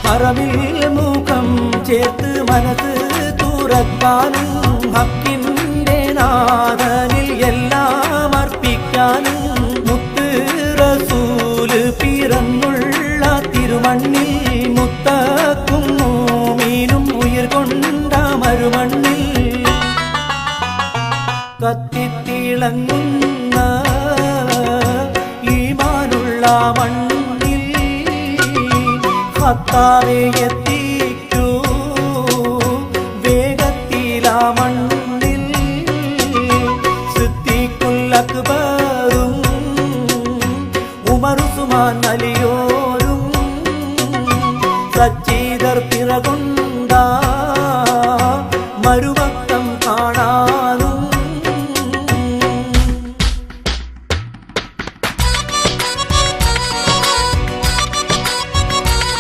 മറവിൽ മുഖം ചേർത്ത് മനസ്സ് തുറക്കാനും ഹക്കിൻ്റെ നാഥനിൽ എല്ലാം അർപ്പിക്കാനും മുത്ത് റസൂല് പിറന്നുള്ള തിരുമണ്ണിൽ മുത്തക്കും മൂമീനും ഉയിർ കൊണ്ട മരുമണ്ണിൽ കത്തിത്തിളങ്ങുന്ന ഈമാനുള്ള മണ്ണിൽ ഹത്താവെ എത്തിക്കൂ വേഗത്തിലാ മണ്ണിൽ സിദ്ദീഖുൽ അക്ബറും ഉമർ ഉസ്മാൻ അലിയോരും സജ്ജീദർ പിറകൊണ്ട